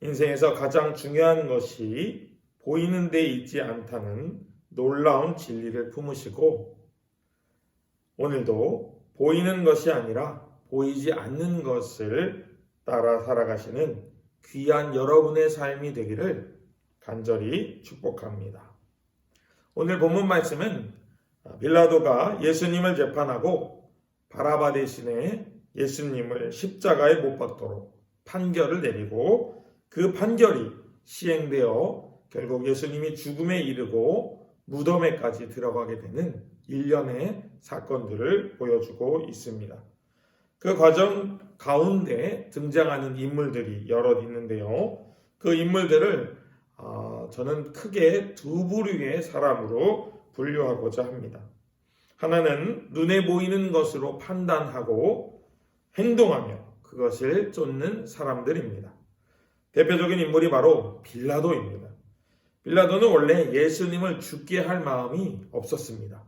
인생에서 가장 중요한 것이 보이는 데 있지 않다는 놀라운 진리를 품으시고 오늘도 보이는 것이 아니라 보이지 않는 것을 따라 살아가시는 귀한 여러분의 삶이 되기를 간절히 축복합니다. 오늘 본문 말씀은 빌라도가 예수님을 재판하고 바라바 대신에 예수님을 십자가에 못 박도록 판결을 내리고 그 판결이 시행되어 결국 예수님이 죽음에 이르고 무덤에까지 들어가게 되는 일련의 사건들을 보여주고 있습니다. 그 과정 가운데 등장하는 인물들이 여럿 있는데요. 그 인물들을 저는 크게 두 부류의 사람으로 분류하고자 합니다. 하나는 눈에 보이는 것으로 판단하고 행동하며 그것을 쫓는 사람들입니다. 대표적인 인물이 바로 빌라도입니다. 빌라도는 원래 예수님을 죽게 할 마음이 없었습니다.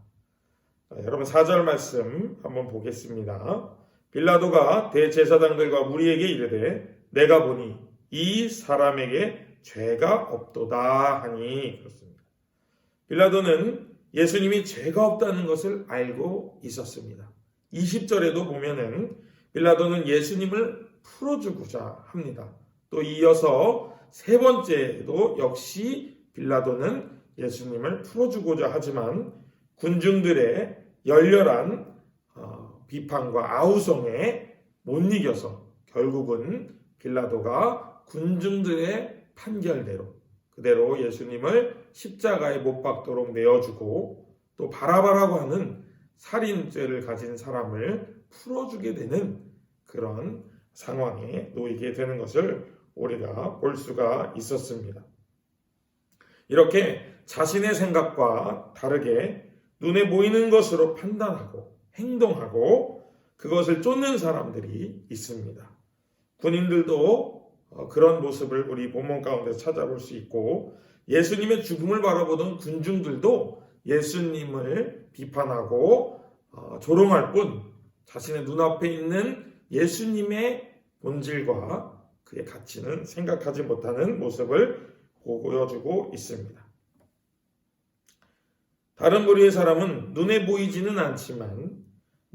여러분 4절 말씀 한번 보겠습니다. 빌라도가 대제사장들과 무리에게 이르되 내가 보니 이 사람에게 죄가 없도다 하니 그렇습니다. 빌라도는 예수님이 죄가 없다는 것을 알고 있었습니다. 20절에도 보면은 빌라도는 예수님을 풀어주고자 합니다. 또 이어서 세 번째도 역시 빌라도는 예수님을 풀어주고자 하지만 군중들의 열렬한 비판과 아우성에 못 이겨서 결국은 빌라도가 군중들의 판결대로 그대로 예수님을 십자가에 못 박도록 내어주고 또 바라바라고 하는 살인죄를 가진 사람을 풀어주게 되는 그런 상황에 놓이게 되는 것을 우리가 볼 수가 있었습니다. 이렇게 자신의 생각과 다르게 눈에 보이는 것으로 판단하고 행동하고 그것을 쫓는 사람들이 있습니다. 군인들도 그런 모습을 우리 본문 가운데 찾아볼 수 있고 예수님의 죽음을 바라보던 군중들도 예수님을 비판하고 조롱할 뿐 자신의 눈앞에 있는 예수님의 본질과 그의 가치는 생각하지 못하는 모습을 보여주고 있습니다. 다른 부류의 사람은 눈에 보이지는 않지만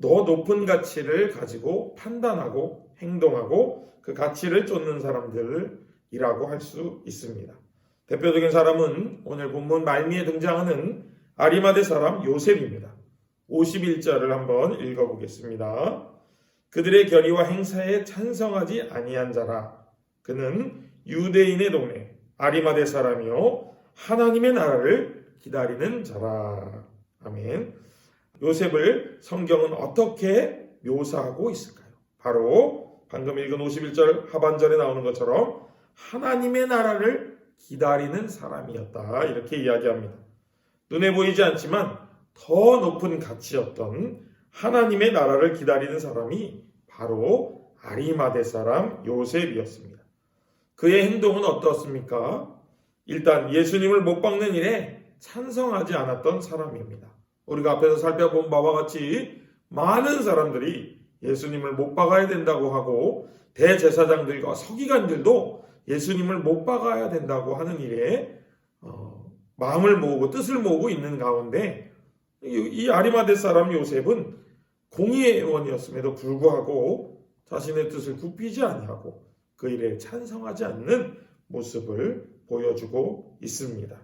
더 높은 가치를 가지고 판단하고 행동하고 그 가치를 쫓는 사람들이라고 할 수 있습니다. 대표적인 사람은 오늘 본문 말미에 등장하는 아리마대 사람 요셉입니다. 51절을 한번 읽어보겠습니다. 그들의 결의와 행사에 찬성하지 아니한 자라. 그는 유대인의 동네 아리마대 사람이요 하나님의 나라를 기다리는 자라. 아멘. 요셉을 성경은 어떻게 묘사하고 있을까요? 바로 방금 읽은 51절 하반절에 나오는 것처럼 하나님의 나라를 기다리는 사람이었다. 이렇게 이야기합니다. 눈에 보이지 않지만 더 높은 가치였던 하나님의 나라를 기다리는 사람이 바로 아리마대 사람 요셉이었습니다. 그의 행동은 어떻습니까? 일단 예수님을 못 박는 일에 찬성하지 않았던 사람입니다. 우리가 앞에서 살펴본 바와 같이 많은 사람들이 예수님을 못 박아야 된다고 하고 대제사장들과 서기관들도 예수님을 못 박아야 된다고 하는 일에 마음을 모으고 뜻을 모으고 있는 가운데 이 아리마대 사람 요셉은 공의의 의원이었음에도 불구하고 자신의 뜻을 굽히지 아니하고 그 일에 찬성하지 않는 모습을 보여주고 있습니다.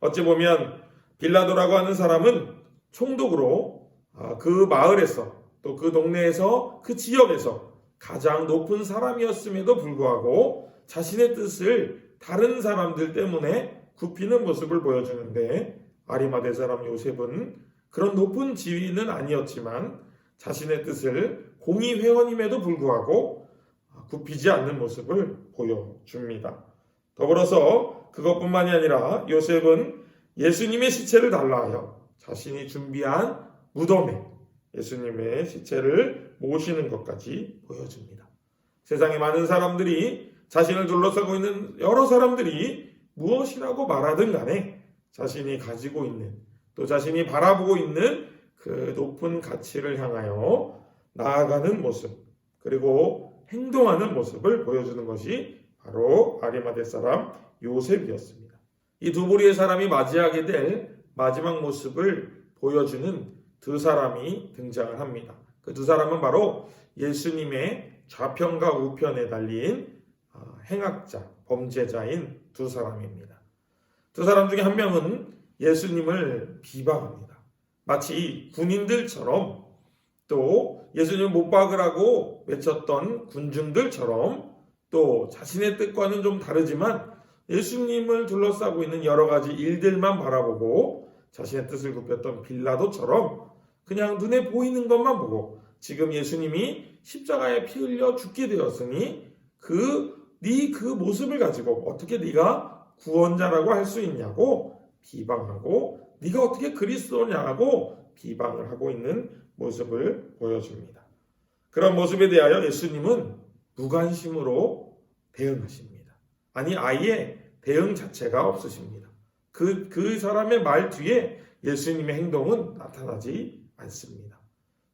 어찌 보면 빌라도라고 하는 사람은 총독으로 그 마을에서 또 그 동네에서 그 지역에서 가장 높은 사람이었음에도 불구하고 자신의 뜻을 다른 사람들 때문에 굽히는 모습을 보여주는데 아리마대 사람 요셉은 그런 높은 지위는 아니었지만 자신의 뜻을 공의회원임에도 불구하고 굽히지 않는 모습을 보여줍니다. 더불어서 그것뿐만이 아니라 요셉은 예수님의 시체를 달라하여 자신이 준비한 무덤에 예수님의 시체를 모시는 것까지 보여줍니다. 세상에 많은 사람들이 자신을 둘러싸고 있는 여러 사람들이 무엇이라고 말하든 간에 자신이 가지고 있는 또 자신이 바라보고 있는 그 높은 가치를 향하여 나아가는 모습 그리고 행동하는 모습을 보여주는 것이 바로 아리마대 사람 요셉이었습니다. 이 두 부류의 사람이 맞이하게 될 마지막 모습을 보여주는 두 사람이 등장을 합니다. 그 두 사람은 바로 예수님의 좌편과 우편에 달린 행악자, 범죄자인 두 사람입니다. 두 사람 중에 한 명은 예수님을 비방합니다. 마치 군인들처럼 또 예수님을 못 박으라고 외쳤던 군중들처럼 또 자신의 뜻과는 좀 다르지만 예수님을 둘러싸고 있는 여러 가지 일들만 바라보고 자신의 뜻을 굽혔던 빌라도처럼 그냥 눈에 보이는 것만 보고 지금 예수님이 십자가에 피 흘려 죽게 되었으니 그 모습을 가지고 어떻게 네가 구원자라고 할 수 있냐고 비방하고 네가 어떻게 그리스도냐고 비방을 하고 있는 모습을 보여줍니다. 그런 모습에 대하여 예수님은 무관심으로 대응하십니다. 아니 아예 대응 자체가 없으십니다. 그 사람의 말 뒤에 예수님의 행동은 나타나지 않습니다.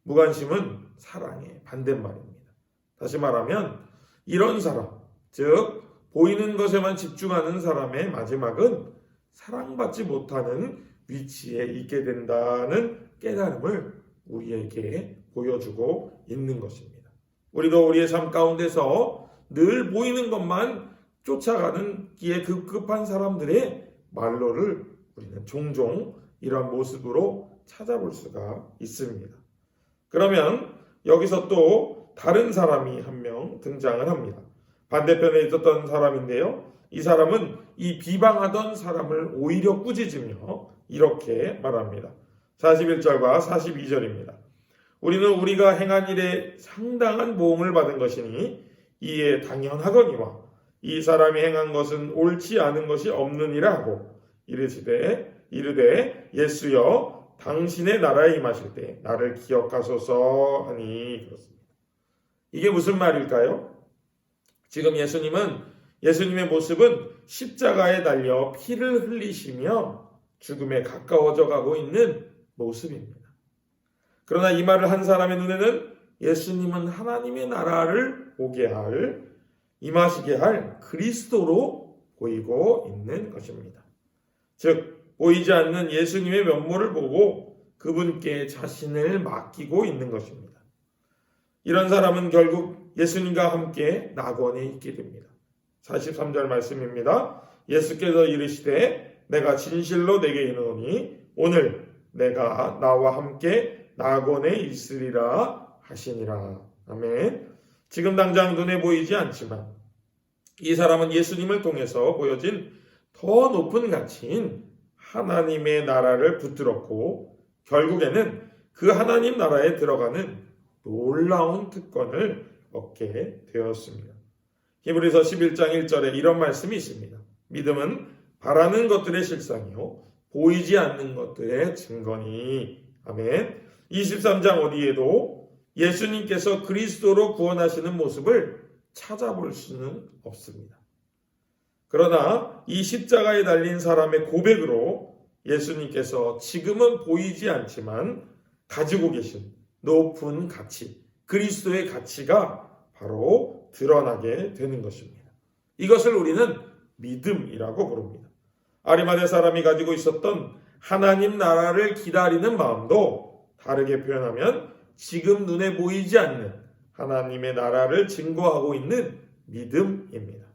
무관심은 사랑의 반대말입니다. 다시 말하면 이런 사람, 즉 보이는 것에만 집중하는 사람의 마지막은 사랑받지 못하는 위치에 있게 된다는 깨달음을 우리에게 보여주고 있는 것입니다. 우리도 우리의 삶 가운데서 늘 보이는 것만 쫓아가는 기에 급급한 사람들의 말로를 우리는 종종 이런 모습으로 찾아볼 수가 있습니다. 그러면 여기서 또 다른 사람이 한 명 등장을 합니다. 반대편에 있었던 사람인데요. 이 사람은 이 비방하던 사람을 오히려 꾸짖으며 이렇게 말합니다. 41절과 42절입니다. 우리는 우리가 행한 일에 상당한 보응을 받은 것이니 이에 당연하거니와 이 사람이 행한 것은 옳지 않은 것이 없느니라 하고 이르되 예수여 당신의 나라에 임하실 때 나를 기억하소서 하니 그렇습니다. 이게 무슨 말일까요? 지금 예수님의 모습은 십자가에 달려 피를 흘리시며 죽음에 가까워져 가고 있는 모습입니다. 그러나 이 말을 한 사람의 눈에는 예수님은 하나님의 나라를 임하시게 할 그리스도로 보이고 있는 것입니다. 즉 보이지 않는 예수님의 면모를 보고 그분께 자신을 맡기고 있는 것입니다. 이런 사람은 결국 예수님과 함께 낙원에 있게 됩니다. 43절 말씀입니다. 예수께서 이르시되 내가 진실로 내게 이르노니 오늘 내가 나와 함께 낙원에 있으리라 하시니라. 아멘. 지금 당장 눈에 보이지 않지만 이 사람은 예수님을 통해서 보여진 더 높은 가치인 하나님의 나라를 붙들었고 결국에는 그 하나님 나라에 들어가는 놀라운 특권을 얻게 되었습니다. 히브리서 11장 1절에 이런 말씀이 있습니다. 믿음은 바라는 것들의 실상이요 보이지 않는 것들의 증거니. 아멘. 23장 어디에도 예수님께서 그리스도로 구원하시는 모습을 찾아볼 수는 없습니다. 그러나 이 십자가에 달린 사람의 고백으로 예수님께서 지금은 보이지 않지만 가지고 계신 높은 가치, 그리스도의 가치가 바로 드러나게 되는 것입니다. 이것을 우리는 믿음이라고 부릅니다. 아리마대 사람이 가지고 있었던 하나님 나라를 기다리는 마음도 다르게 표현하면 지금 눈에 보이지 않는 하나님의 나라를 증거하고 있는 믿음입니다.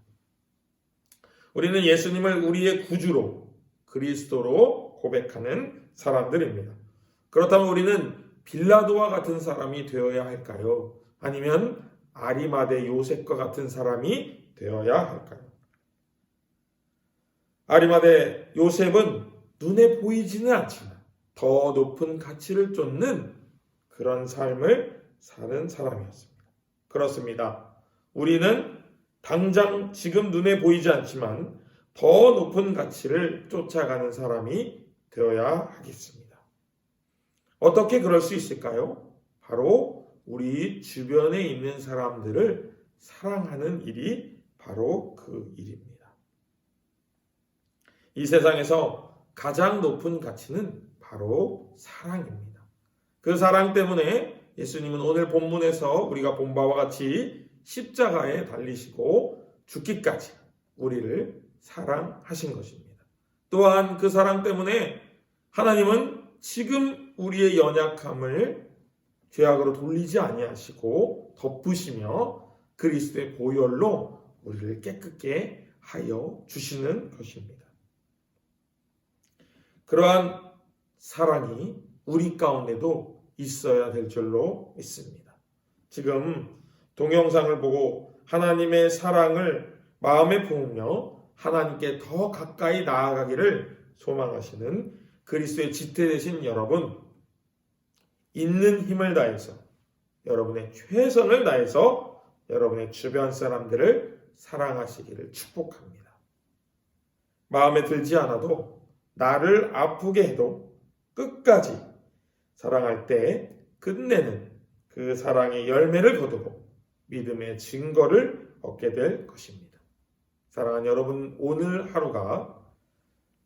우리는 예수님을 우리의 구주로 그리스도로 고백하는 사람들입니다. 그렇다면 우리는 빌라도와 같은 사람이 되어야 할까요? 아니면 아리마대 요셉과 같은 사람이 되어야 할까요? 아리마대 요셉은 눈에 보이지는 않지만 더 높은 가치를 쫓는 그런 삶을 사는 사람이었습니다. 그렇습니다. 우리는 당장 지금 눈에 보이지 않지만 더 높은 가치를 쫓아가는 사람이 되어야 하겠습니다. 어떻게 그럴 수 있을까요? 바로 우리 주변에 있는 사람들을 사랑하는 일이 바로 그 일입니다. 이 세상에서 가장 높은 가치는 바로 사랑입니다. 그 사랑 때문에 예수님은 오늘 본문에서 우리가 본 바와 같이 십자가에 달리시고 죽기까지 우리를 사랑하신 것입니다. 또한 그 사랑 때문에 하나님은 지금 우리의 연약함을 죄악으로 돌리지 아니하시고 덮으시며 그리스도의 보혈로 우리를 깨끗게 하여 주시는 것입니다. 그러한 사랑이 우리 가운데도 있어야 될 줄로 믿습니다. 지금 동영상을 보고 하나님의 사랑을 마음에 품으며 하나님께 더 가까이 나아가기를 소망하시는 그리스도의 지체 되신 여러분, 있는 힘을 다해서 여러분의 최선을 다해서 여러분의 주변 사람들을 사랑하시기를 축복합니다. 마음에 들지 않아도 나를 아프게 해도 끝까지 사랑할 때 끝내는 그 사랑의 열매를 거두고 믿음의 증거를 얻게 될 것입니다. 사랑하는 여러분, 오늘 하루가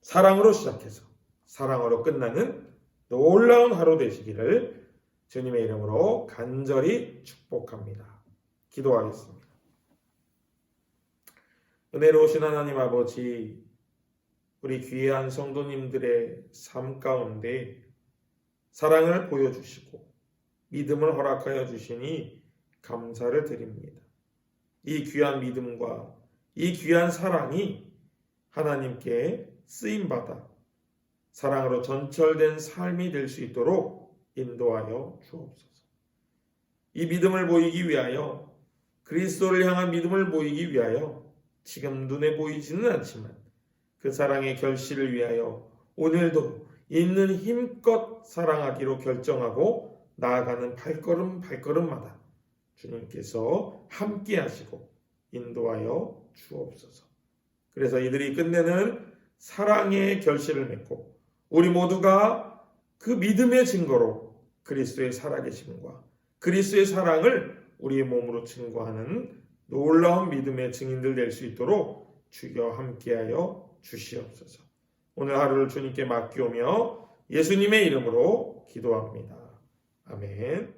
사랑으로 시작해서 사랑으로 끝나는 놀라운 하루 되시기를 주님의 이름으로 간절히 축복합니다. 기도하겠습니다. 은혜로우신 하나님 아버지, 우리 귀한 성도님들의 삶 가운데 사랑을 보여주시고 믿음을 허락하여 주시니 감사를 드립니다. 이 귀한 믿음과 이 귀한 사랑이 하나님께 쓰임받아 사랑으로 전철된 삶이 될 수 있도록 인도하여 주옵소서. 이 믿음을 보이기 위하여, 그리스도를 향한 믿음을 보이기 위하여 지금 눈에 보이지는 않지만 그 사랑의 결실을 위하여 오늘도 있는 힘껏 사랑하기로 결정하고 나아가는 발걸음마다 주님께서 함께 하시고 인도하여 주옵소서. 그래서 이들이 끝내는 사랑의 결실을 맺고 우리 모두가 그 믿음의 증거로 그리스도의 살아계심과 그리스도의 사랑을 우리의 몸으로 증거하는 놀라운 믿음의 증인들 될 수 있도록 주여 함께하여 주시옵소서. 오늘 하루를 주님께 맡기오며 예수님의 이름으로 기도합니다. 아멘.